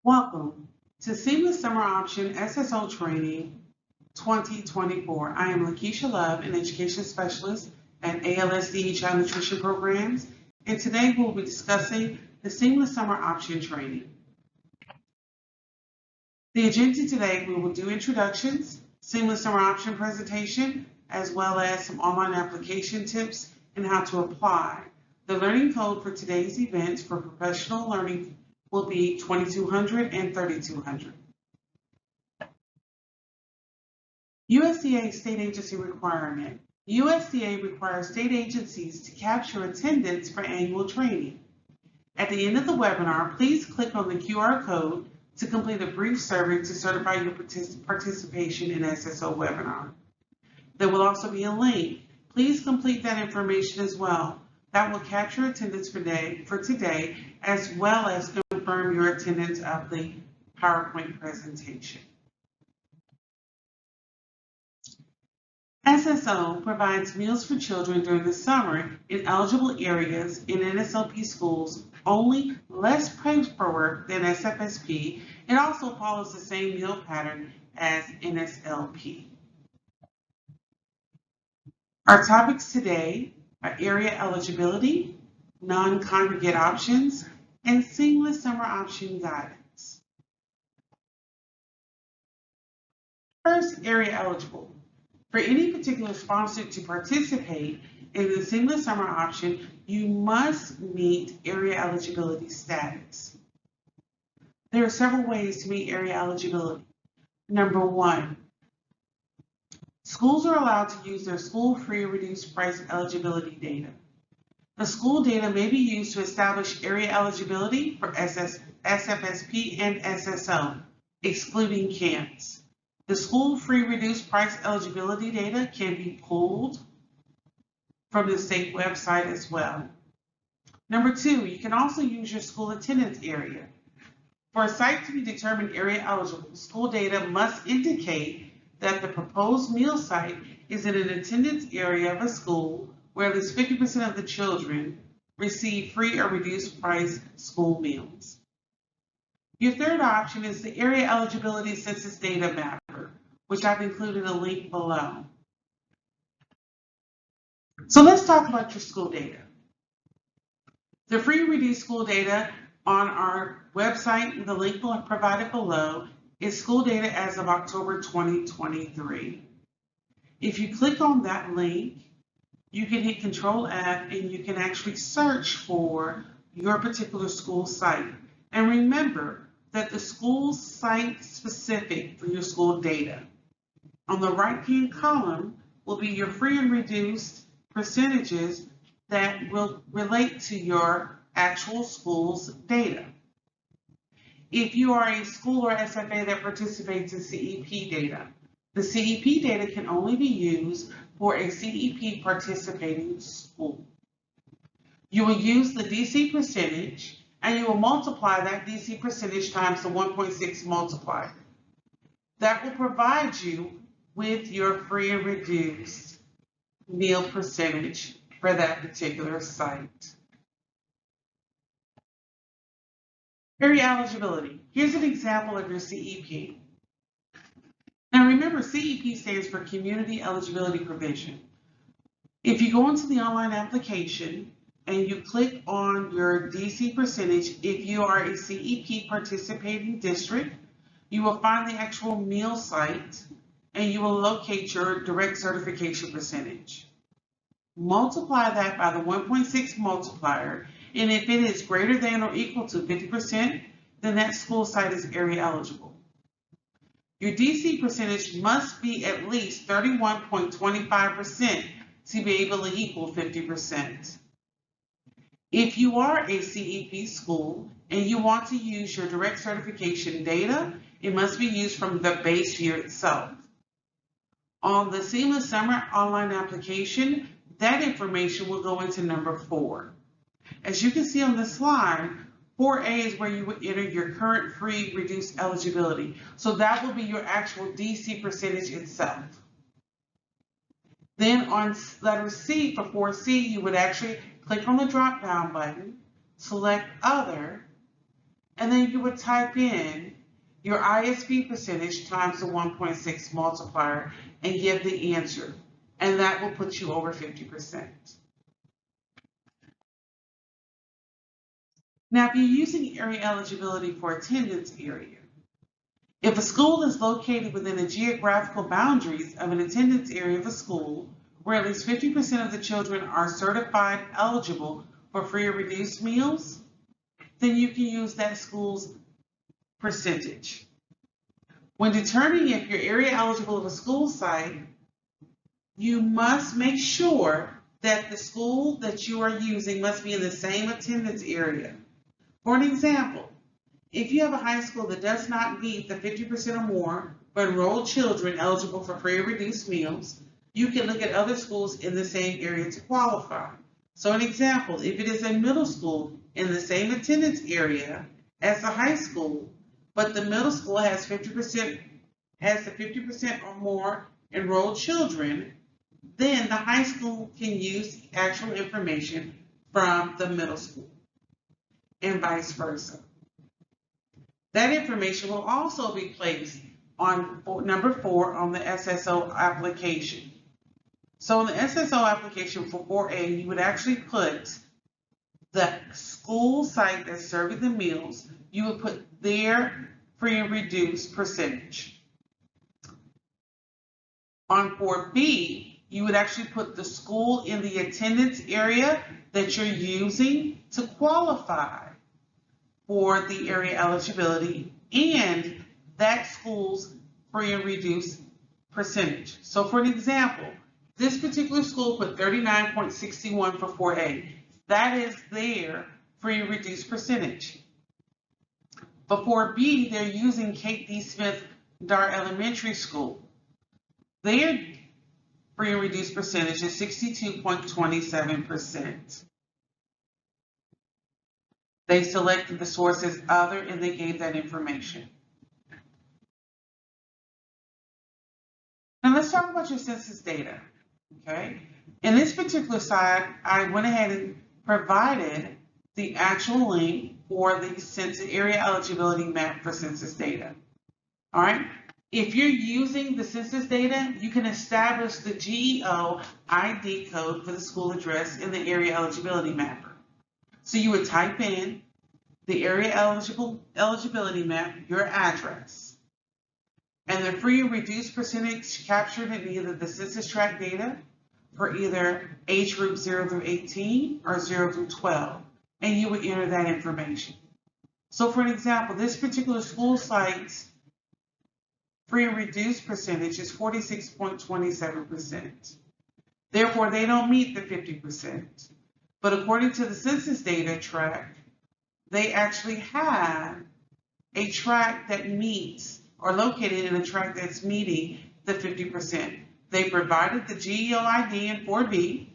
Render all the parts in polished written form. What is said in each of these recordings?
Welcome to Seamless Summer Option SSO Training 2024. I am Lakeisha Love, an education specialist at ALSD Child Nutrition Programs, and today we'll be discussing the Seamless Summer Option Training. The agenda today, we will do introductions, Seamless Summer Option presentation, as well as some online application tips and how to apply. The learning code for today's event for professional learning will be 2200 and 3200. USDA state agency requirement. USDA requires state agencies to capture attendance for annual training. At the end of the webinar, please click on the QR code to complete a brief survey to certify your participation in SSO webinar. There will also be a link. Please complete that information as well. That will capture attendance for today, as well as confirm your attendance of the PowerPoint presentation. SSO provides meals for children during the summer in eligible areas in NSLP schools, only less paperwork than SFSP. It also follows the same meal pattern as NSLP. Our topics today are area eligibility, non-congregate options, and seamless summer option guidance. First, area eligible. For any particular sponsor to participate in the seamless summer option, you must meet area eligibility status. There are several ways to meet area eligibility. Number one, schools are allowed to use their school-free reduced price eligibility data. The school data may be used to establish area eligibility for SFSP and SSO, excluding camps. The school-free reduced price eligibility data can be pulled from the state website as well. Number two, you can also use your school attendance area. For a site to be determined area eligible, school data must indicate that the proposed meal site is in an attendance area of a school where at least 50% of the children receive free or reduced price school meals. Your third option is the Area Eligibility Census Data Mapper, which I've included a link below. So let's talk about your school data. The free reduced school data on our website, the link provided below, is school data as of October 2023. If you click on that link, you can hit Control F and you can actually search for your particular school site. And remember that the school site specific for your school data. On the right-hand column will be your free and reduced percentages that will relate to your actual school's data. If you are a school or SFA that participates in CEP data, the CEP data can only be used for a CEP participating school. You will use the DC percentage and you will multiply that DC percentage times the 1.6 multiplier. That will provide you with your free and reduced meal percentage for that particular site. Area eligibility. Here's an example of your CEP. Now remember, CEP stands for Community Eligibility Provision. If you go into the online application and you click on your DC percentage, if you are a CEP participating district, you will find the actual meal site and you will locate your direct certification percentage. Multiply that by the 1.6 multiplier, and if it is greater than or equal to 50%, then that school site is area eligible. Your DC percentage must be at least 31.25% to be able to equal 50%. If you are a CEP school and you want to use your direct certification data, it must be used from the base year itself. On the Seamless Summer online application, that information will go into number 4. As you can see on the slide, 4A is where you would enter your current free reduced eligibility. So that will be your actual DC percentage itself. Then on letter C for 4C, you would actually click on the drop-down button, select Other, and then you would type in your ISP percentage times the 1.6 multiplier and give the answer, and that will put you over 50%. Now, if you're using area eligibility for attendance area, if a school is located within the geographical boundaries of an attendance area of a school where at least 50% of the children are certified eligible for free or reduced meals, then you can use that school's percentage. When determining if you're area eligible of a school site, you must make sure that the school that you are using must be in the same attendance area. For an example, if you have a high school that does not meet the 50% or more for enrolled children eligible for free or reduced meals, you can look at other schools in the same area to qualify. So an example, if it is a middle school in the same attendance area as the high school, but the middle school has the 50% or more enrolled children, then the high school can use actual information from the middle school and vice versa. That information will also be placed on number 4 on the SSO application. So in the SSO application for 4A, you would actually put the school site that's serving the meals, you would put their free and reduced percentage. On 4B, you would actually put the school in the attendance area that you're using to qualify for the area eligibility and that school's free and reduced percentage. So for an example, this particular school put 39.61 for 4A. That is their free and reduced percentage. For 4B, they're using Kate D. Smith Dar Elementary School. Their free and reduced percentage is 62.27%. They selected the source as other and they gave that information. Now let's talk about your census data, okay? In this particular slide, I went ahead and provided the actual link for the census area eligibility map for census data, all right? If you're using the census data, you can establish the GEO ID code for the school address in the area eligibility mapper. So you would type in the area eligibility map, your address, and the free and reduced percentage captured in either the census tract data for either age group 0 through 18 or 0 through 12, and you would enter that information. So for an example, this particular school site's free and reduced percentage is 46.27%. Therefore, they don't meet the 50%. But according to the census data tract, they actually have a tract that meets or located in a tract that's meeting the 50%. They provided the GEO ID in 4B.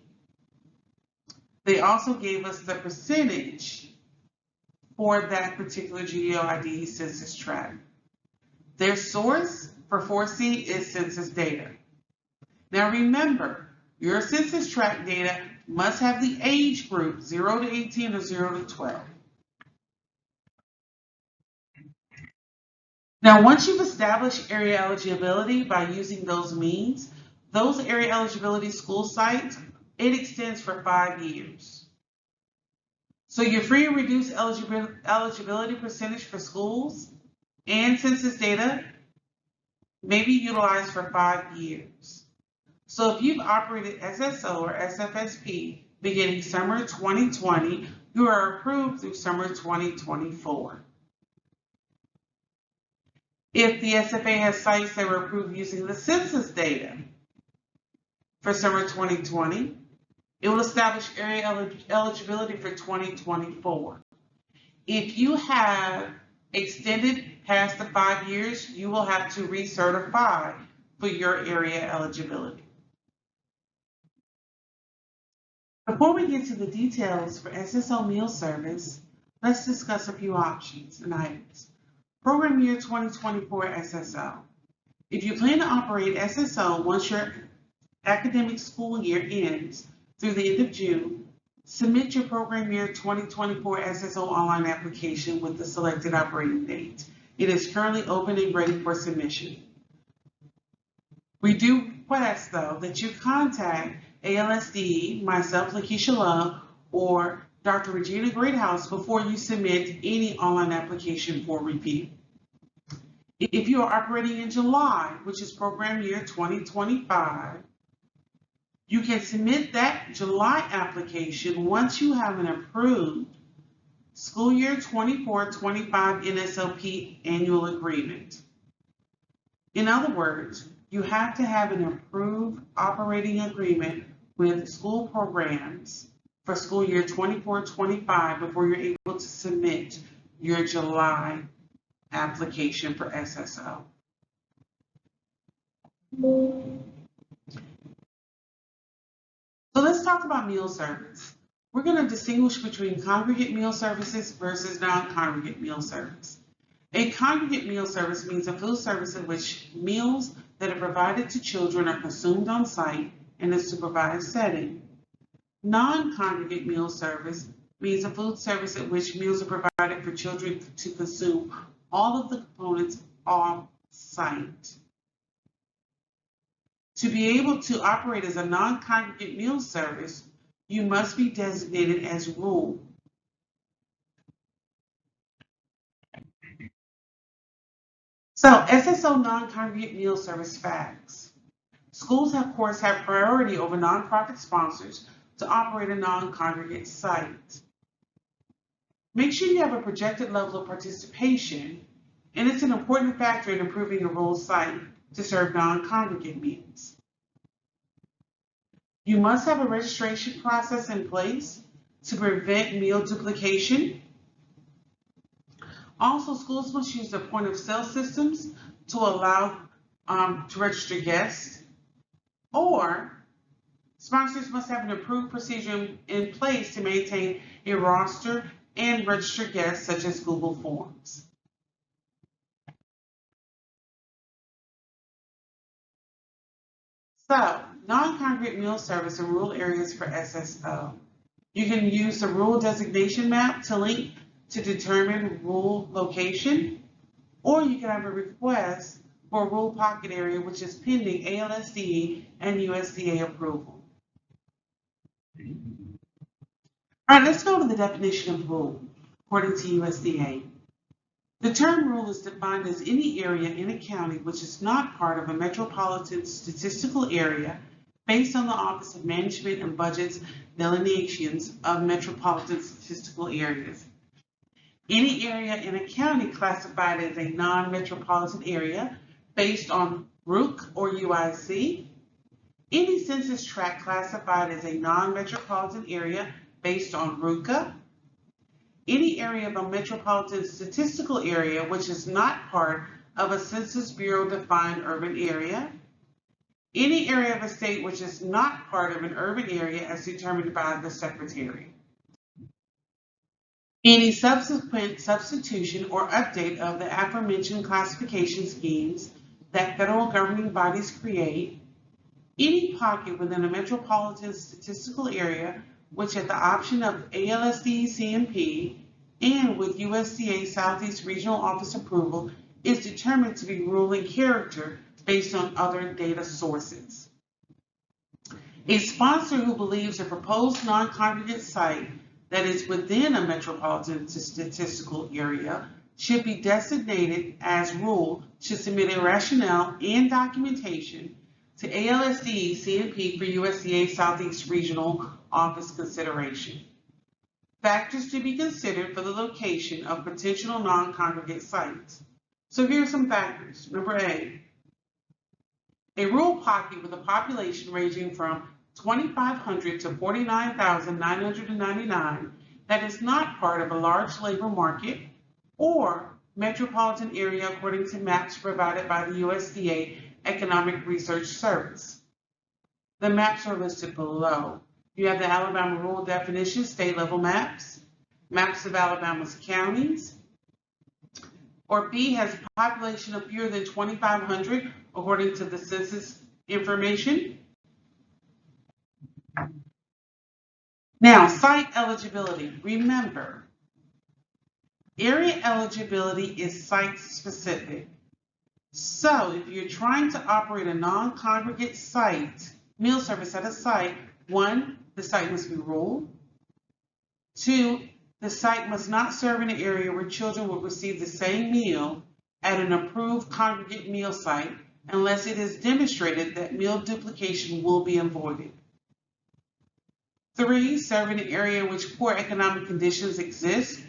They also gave us the percentage for that particular GEO ID census tract. Their source for 4C is census data. Now remember, your census tract data must have the age group 0 to 18 or 0 to 12. Now, once you've established area eligibility by using those means, those area eligibility school sites, it extends for 5 years. So your free and reduced eligibility percentage for schools and census data may be utilized for 5 years. So if you've operated SSO or SFSP beginning summer 2020, you are approved through summer 2024. If the SFA has sites that were approved using the census data for summer 2020, it will establish area eligibility for 2024. If you have extended past the 5 years, you will have to recertify for your area eligibility. Before we get to the details for SSO meal service, let's discuss a few options and items. Program year 2024 SSO. If you plan to operate SSO once your academic school year ends through the end of June Submit your program year 2024 SSO online application with the selected operating date. It is currently open and ready for submission. We do request, though, that you contact ALSD, myself, Lakeisha Love, or Dr. Regina Greathouse before you submit any online application for review. If you are operating in July, which is program year 2025, you can submit that July application once you have an approved school year 24-25 NSLP annual agreement. In other words, you have to have an approved operating agreement with school programs for school year 24-25 before you're able to submit your July application for SSO. So let's talk about meal service. We're going to distinguish between congregate meal services versus non-congregate meal service. A congregate meal service means a food service in which meals that are provided to children are consumed on site in a supervised setting. Non-congregate meal service means a food service in which meals are provided for children to consume all of the components off site. To be able to operate as a non-congregate meal service, you must be designated as rural. So, SSO non-congregate meal service facts. Schools, of course, have priority over nonprofit sponsors to operate a non-congregate site. Make sure you have a projected level of participation, and it's an important factor in improving a rural site to serve non-congregate meals. You must have a registration process in place to prevent meal duplication. Also, schools must use the point of sale systems to allow to register guests, or sponsors must have an approved procedure in place to maintain a roster and register guests, such as Google Forms. So, non-congregate meal service in rural areas for SSO. You can use the rural designation map to link to determine rural location, or you can have a request for a rural pocket area, which is pending ALSD and USDA approval. All right, let's go to the definition of rural, according to USDA. The term rural is defined as any area in a county which is not part of a metropolitan statistical area based on the Office of Management and Budget's delineations of metropolitan statistical areas. Any area in a county classified as a non-metropolitan area based on RUC or UIC. Any census tract classified as a non-metropolitan area based on RUCA. Any area of a metropolitan statistical area which is not part of a Census Bureau defined urban area. Any area of a state which is not part of an urban area as determined by the Secretary. Any subsequent substitution or update of the aforementioned classification schemes that federal governing bodies create. Any pocket within a metropolitan statistical area which at the option of ALSD CMP and with USDA Southeast Regional Office approval is determined to be rural in character based on other data sources. A sponsor who believes a proposed non-congregate site that is within a metropolitan statistical area should be designated as rural should submit a rationale and documentation to ALSD CMP for USDA Southeast Regional Office consideration. Factors to be considered for the location of potential non-congregate sites. So here are some factors. Number A rural pocket with a population ranging from 2,500 to 49,999 that is not part of a large labor market or metropolitan area according to maps provided by the USDA Economic Research Service. The maps are listed below. You have the Alabama Rural Definition state level maps, maps of Alabama's counties, or B has a population of fewer than 2,500 according to the census information. Now, site eligibility. Remember, area eligibility is site specific. So if you're trying to operate a non-congregate site, meal service at a site, 1, the site must be rural. 2, the site must not serve in an area where children will receive the same meal at an approved congregate meal site unless it is demonstrated that meal duplication will be avoided. 3, serve in an area in which poor economic conditions exist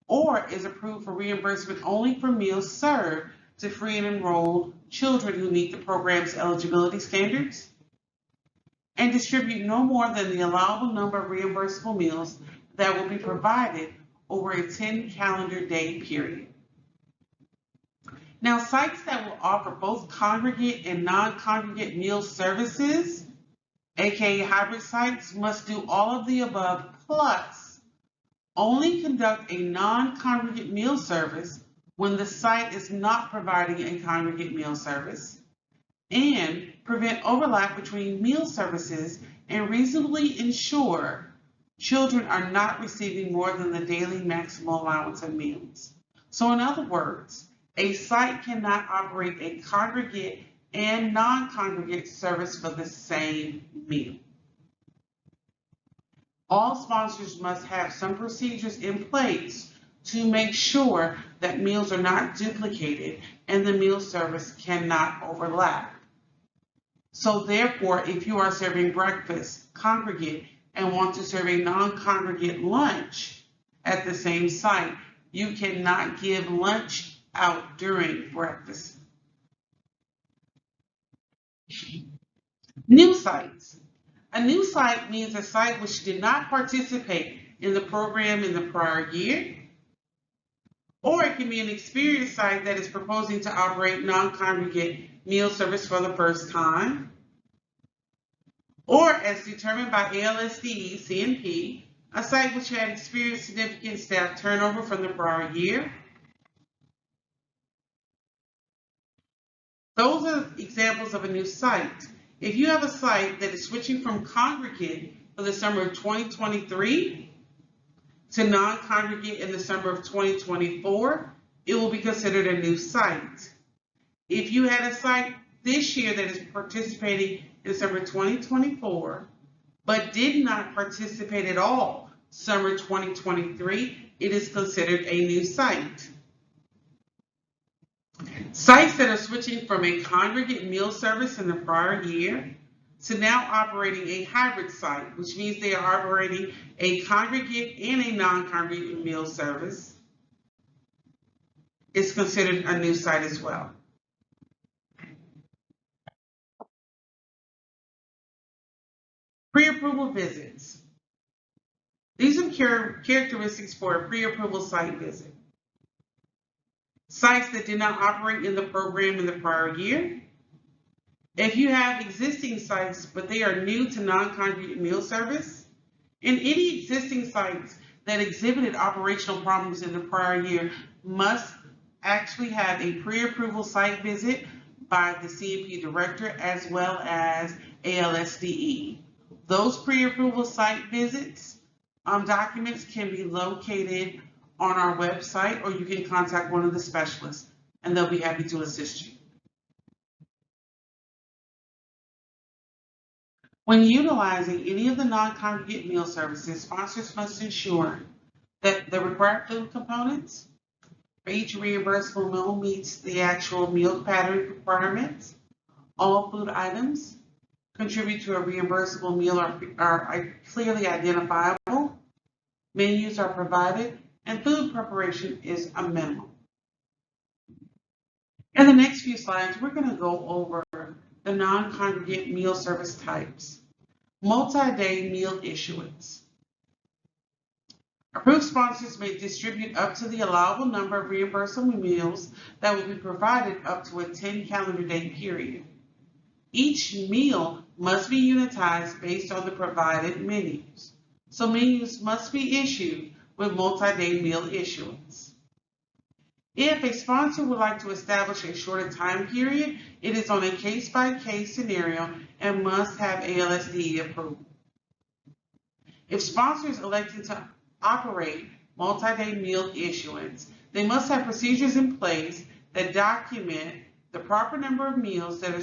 or is approved for reimbursement only for meals served to free and enrolled children who meet the program's eligibility standards. And distribute no more than the allowable number of reimbursable meals that will be provided over a 10 calendar day period. Now, sites that will offer both congregate and non-congregate meal services, aka hybrid sites, must do all of the above plus only conduct a non-congregate meal service when the site is not providing a congregate meal service, and prevent overlap between meal services and reasonably ensure children are not receiving more than the daily maximal allowance of meals. So in other words, a site cannot operate a congregate and non-congregate service for the same meal. All sponsors must have some procedures in place to make sure that meals are not duplicated and the meal service cannot overlap. So therefore, if you are serving breakfast congregate and want to serve a non-congregate lunch at the same site, you cannot give lunch out during breakfast. New sites. A new site means a site which did not participate in the program in the prior year, or it can be an experienced site that is proposing to operate non-congregate meal service for the first time, or as determined by ALSDE CNP, a site which had experienced significant staff turnover from the prior year. Those are examples of a new site. If you have a site that is switching from congregate for the summer of 2023 to non-congregate in the summer of 2024, it will be considered a new site. If you had a site this year that is participating in summer 2024, but did not participate at all summer 2023, it is considered a new site. Sites that are switching from a congregate meal service in the prior year to now operating a hybrid site, which means they are operating a congregate and a non-congregate meal service, is considered a new site as well. Pre-approval visits. These are characteristics for a pre-approval site visit. Sites that did not operate in the program in the prior year. If you have existing sites, but they are new to non-congregate meal service, and any existing sites that exhibited operational problems in the prior year must actually have a pre-approval site visit by the CNP director as well as ALSDE. Those pre-approval site visits documents can be located on our website, or you can contact one of the specialists and they'll be happy to assist you. When utilizing any of the non-congregate meal services, sponsors must ensure that the required food components for each reimbursable meal meets the actual meal pattern requirements. All food items contribute to a reimbursable meal are clearly identifiable. Menus are provided, and food preparation is a minimum. In the next few slides, we're going to go over the non-congregate meal service types. Multi-day meal issuance. Approved sponsors may distribute up to the allowable number of reimbursable meals that will be provided up to a 10 calendar day period. Each meal must be unitized based on the provided menus. So menus must be issued with multi-day meal issuance. If a sponsor would like to establish a shorter time period, it is on a case-by-case scenario and must have ALSDE approval. If sponsors elected to operate multi-day meal issuance, they must have procedures in place that document the proper number of meals that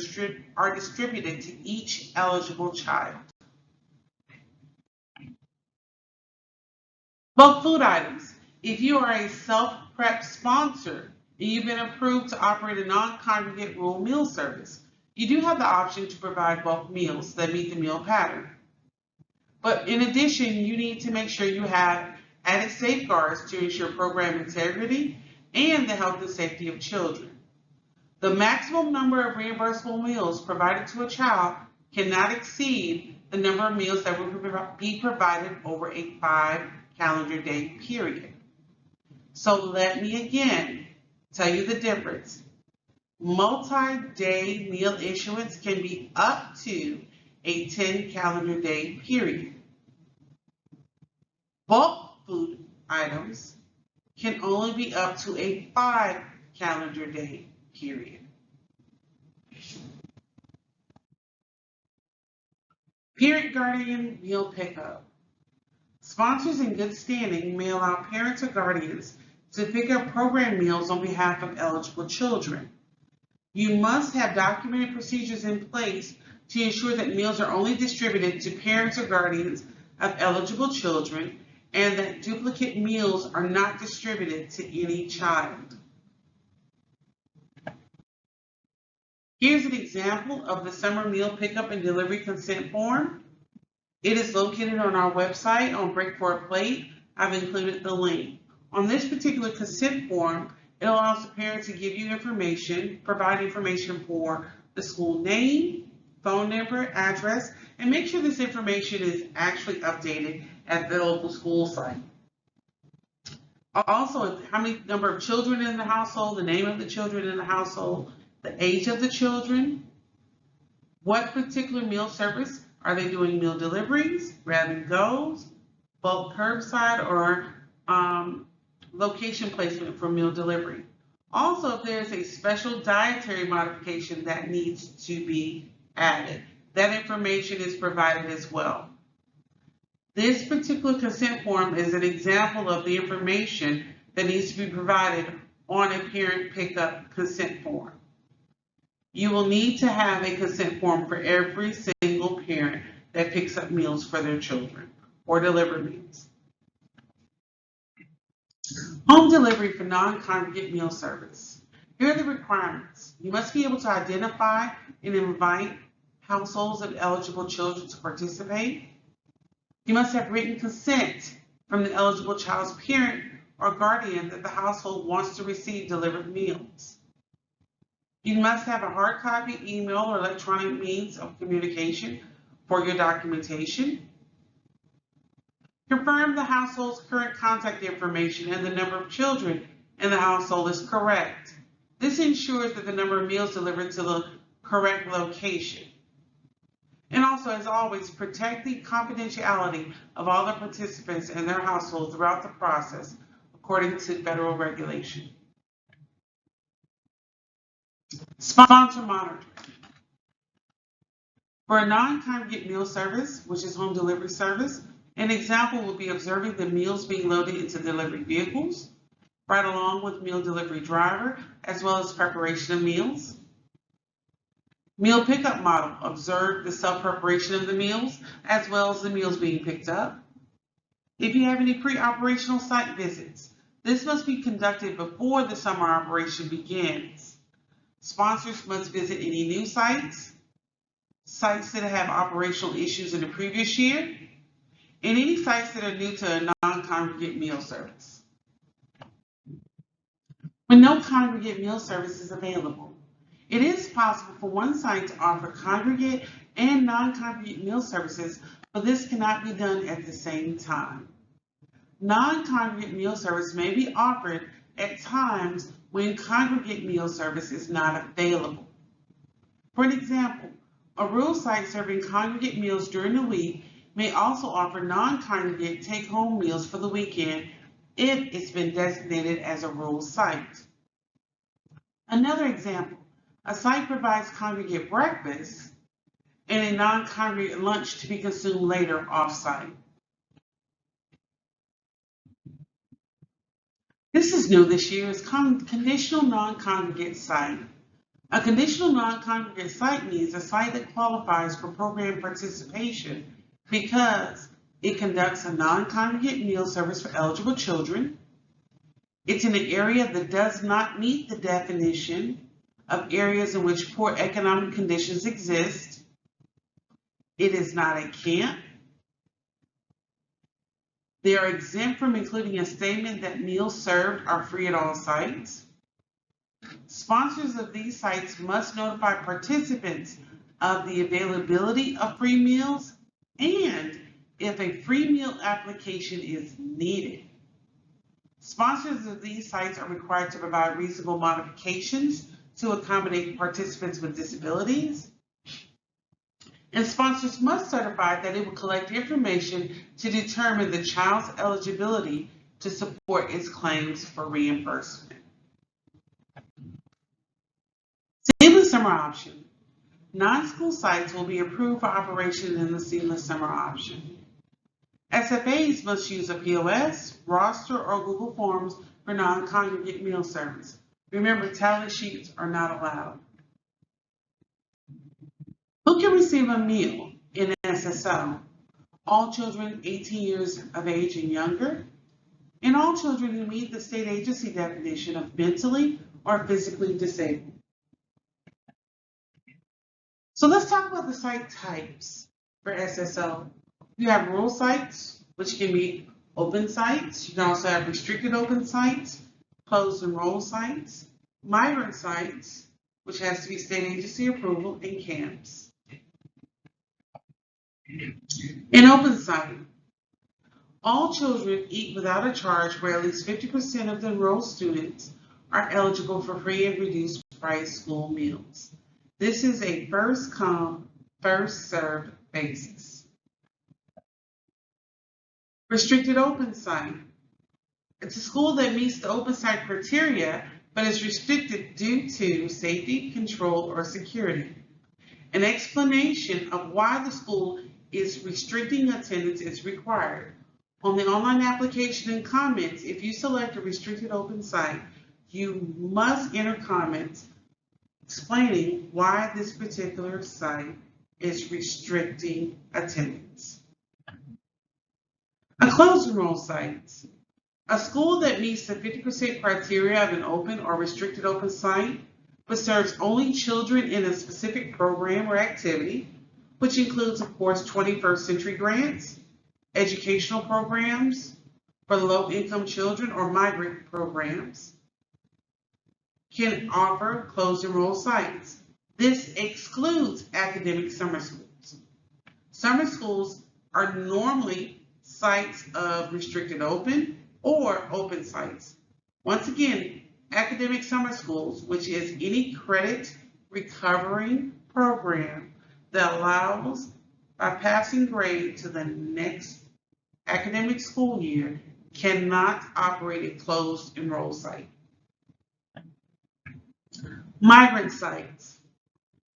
are distributed to each eligible child. Bulk food items. If you are a self-prep sponsor and you've been approved to operate a non-congregate rural meal service, you do have the option to provide bulk meals that meet the meal pattern. But in addition, you need to make sure you have added safeguards to ensure program integrity and the health and safety of children. The maximum number of reimbursable meals provided to a child cannot exceed the number of meals that will be provided over a 5 calendar day period. So let me again tell you the difference. Multi-day meal issuance can be up to a 10 calendar day period. Bulk food items can only be up to a 5 calendar day period. Parent guardian meal pickup. Sponsors in good standing may allow parents or guardians to pick up program meals on behalf of eligible children. You must have documented procedures in place to ensure that meals are only distributed to parents or guardians of eligible children and that duplicate meals are not distributed to any child. Here's an example of the summer meal pickup and delivery consent form. It is located on our website on Break for a Plate. I've included the link. On this particular consent form, it allows the parent to give you information, provide information for the school name, phone number, address, and make sure this information is actually updated at the local school site. Also, how many number of children in the household, the name of the children in the household, the age of the children, what particular meal service are they doing, meal deliveries, grab and goes, bulk curbside, or location placement for meal delivery. Also, if there's a special dietary modification that needs to be added, that information is provided as well. This particular consent form is an example of the information that needs to be provided on a parent pickup consent form. You will need to have a consent form for every single parent that picks up meals for their children or deliver meals. Home delivery for non-congregate meal service. Here are the requirements. You must be able to identify and invite households of eligible children to participate. You must have written consent from the eligible child's parent or guardian that the household wants to receive delivered meals. You must have a hard copy, email, or electronic means of communication for your documentation. Confirm the household's current contact information and the number of children in the household is correct. This ensures that the number of meals delivered to the correct location. And also, as always, protect the confidentiality of all the participants and their household throughout the process according to federal regulation. Sponsor monitoring. For a non-congregate meal service, which is home delivery service, an example would be observing the meals being loaded into delivery vehicles, right along with meal delivery driver, as well as preparation of meals. Meal pickup model, observe the self-preparation of the meals, as well as the meals being picked up. If you have any pre-operational site visits, this must be conducted before the summer operation begins. Sponsors must visit any new sites, sites that have operational issues in the previous year, and any sites that are new to a non-congregate meal service. When no congregate meal service is available, it is possible for one site to offer congregate and non-congregate meal services, but this cannot be done at the same time. Non-congregate meal service may be offered at times when congregate meal service is not available. For an example, a rural site serving congregate meals during the week may also offer non-congregate take-home meals for the weekend if it's been designated as a rural site. Another example, a site provides congregate breakfast and a non-congregate lunch to be consumed later off-site. This is new this year, is conditional non-congregate site. A conditional non-congregate site means a site that qualifies for program participation because it conducts a non-congregate meal service for eligible children. It's in an area that does not meet the definition of areas in which poor economic conditions exist. It is not a camp. They are exempt from including a statement that meals served are free at all sites. Sponsors of these sites must notify participants of the availability of free meals and if a free meal application is needed. Sponsors of these sites are required to provide reasonable modifications to accommodate participants with disabilities. And sponsors must certify that it will collect information to determine the child's eligibility to support its claims for reimbursement. Seamless summer option. Non-school sites will be approved for operation in the seamless summer option. SFAs must use a POS, roster, or Google Forms for non-congregate meal service. Remember, tally sheets are not allowed. Who can receive a meal in SSO? All children 18 years of age and younger, and all children who meet the state agency definition of mentally or physically disabled. So let's talk about the site types for SSO. You have rural sites, which can be open sites. You can also have restricted open sites, closed enroll sites, migrant sites, which has to be state agency approval, and camps. An open site. All children eat without a charge where at least 50% of the enrolled students are eligible for free and reduced price school meals. This is a first come, first served basis. Restricted open site. It's a school that meets the open site criteria, but is restricted due to safety, control, or security. An explanation of why the school is restricting attendance is required. On the online application and comments, if you select a restricted open site, you must enter comments explaining why this particular site is restricting attendance. A closed enroll site. A school that meets the 50% criteria of an open or restricted open site, but serves only children in a specific program or activity, which includes, of course, 21st century grants, educational programs for low-income children, or migrant programs, can offer closed enroll sites. This excludes academic summer schools. Summer schools are normally sites of restricted open or open sites. Once again, academic summer schools, which is any credit recovering program that allows by passing grade to the next academic school year, cannot operate a closed enroll site. Migrant sites.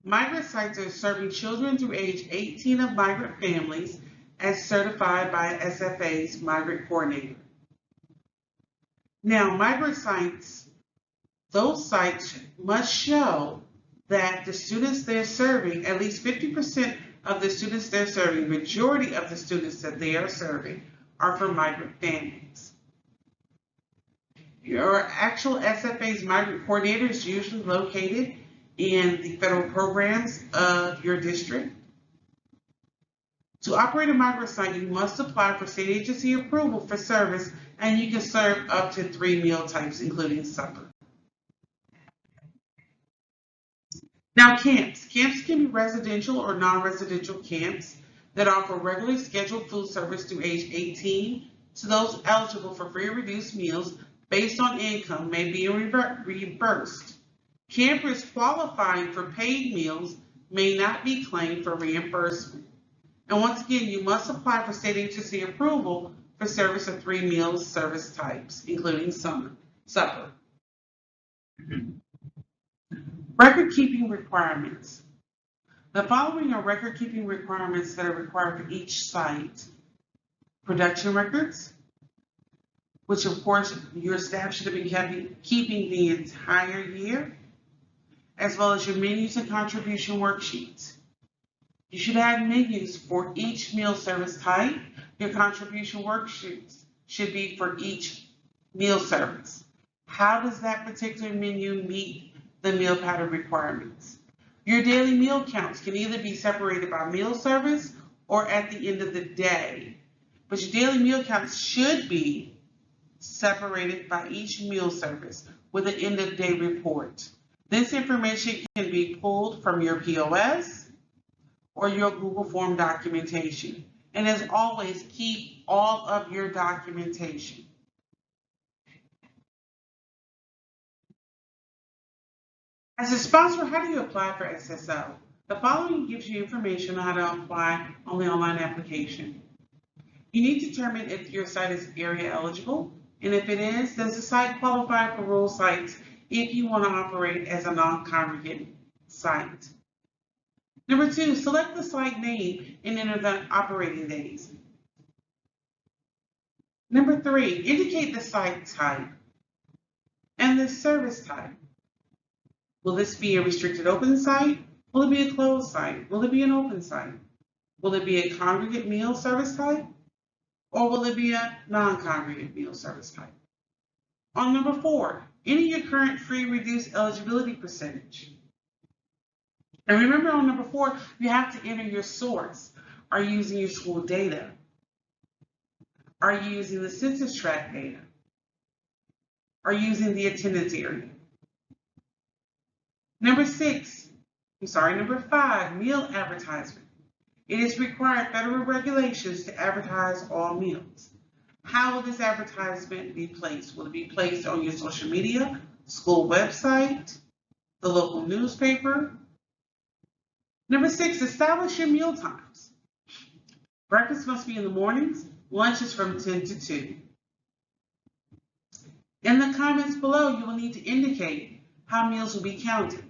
Migrant sites are serving children through age 18 of migrant families as certified by SFA's migrant coordinator. Now, migrant sites, those sites must show that the students they're serving, at least 50% of the students they're serving, majority of the students that they are serving, are from migrant families. Your actual SFA's migrant coordinator is usually located in the federal programs of your district. To operate a migrant site, you must apply for state agency approval for service, and you can serve up to 3 meal types, including supper. Now, camps. Camps can be residential or non-residential camps that offer regularly scheduled food service through age 18 to those eligible for free or reduced meals based on income may be reimbursed. Campers qualifying for paid meals may not be claimed for reimbursement. And once again, you must apply for state agency approval for service of 3 meal service types, including supper. Record-keeping requirements. The following are record-keeping requirements that are required for each site. Production records, which of course your staff should have been keeping the entire year, as well as your menus and contribution worksheets. You should have menus for each meal service type. Your contribution worksheets should be for each meal service. How does that particular menu meet the meal pattern requirements? Your daily meal counts can either be separated by meal service or at the end of the day, but your daily meal counts should be separated by each meal service with an end of day report. This information can be pulled from your POS or your Google Form documentation. And as always, keep all of your documentation. As a sponsor, how do you apply for SSO? The following gives you information on how to apply on the online application. You need to determine if your site is area eligible, and if it is, does the site qualify for rural sites if you want to operate as a non-congregate site? Number 2, select the site name and enter the operating days. Number 3, indicate the site type and the service type. Will this be a restricted open site? Will it be a closed site? Will it be an open site? Will it be a congregate meal service type? Or will it be a non-congregate meal service type? On number 4, enter your current free reduced eligibility percentage. And remember on number 4, you have to enter your source. Are you using your school data? Are you using the census tract data? Are you using the attendance area? Number 5, meal advertisement. It is required federal regulations to advertise all meals. How will this advertisement be placed? Will it be placed on your social media, school website, the local newspaper? Number 6, establish your meal times. Breakfast must be in the mornings, lunch is from 10 to 2. In the comments below, you will need to indicate how meals will be counted.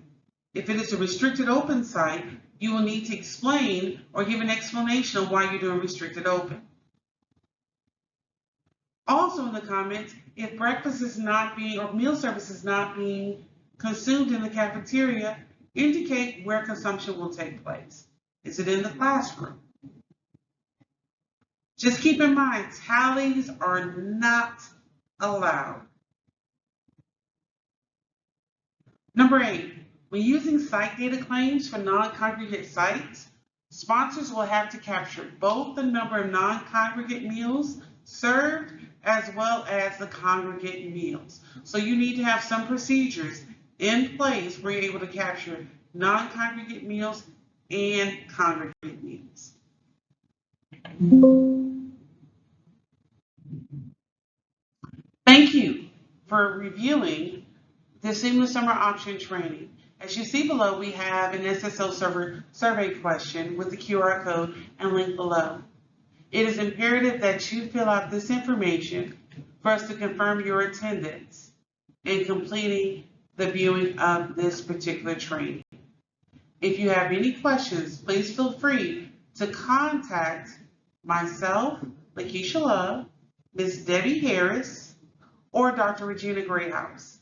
If it is a restricted open site, you will need to explain or give an explanation of why you're doing restricted open. Also in the comments, if breakfast is not being, or meal service is not being consumed in the cafeteria, indicate where consumption will take place. Is it in the classroom? Just keep in mind, tallies are not allowed. Number 8, when using site data claims for non-congregate sites, sponsors will have to capture both the number of non-congregate meals served as well as the congregate meals. So you need to have some procedures in place where you're able to capture non-congregate meals and congregate meals. Thank you for reviewing the Seamless Summer Option Training. As you see below, we have an SSO survey question with the QR code and link below. It is imperative that you fill out this information for us to confirm your attendance in completing the viewing of this particular training. If you have any questions, please feel free to contact myself, Lakeisha Love, Ms. Debbie Harris, or Dr. Regina Grayhouse.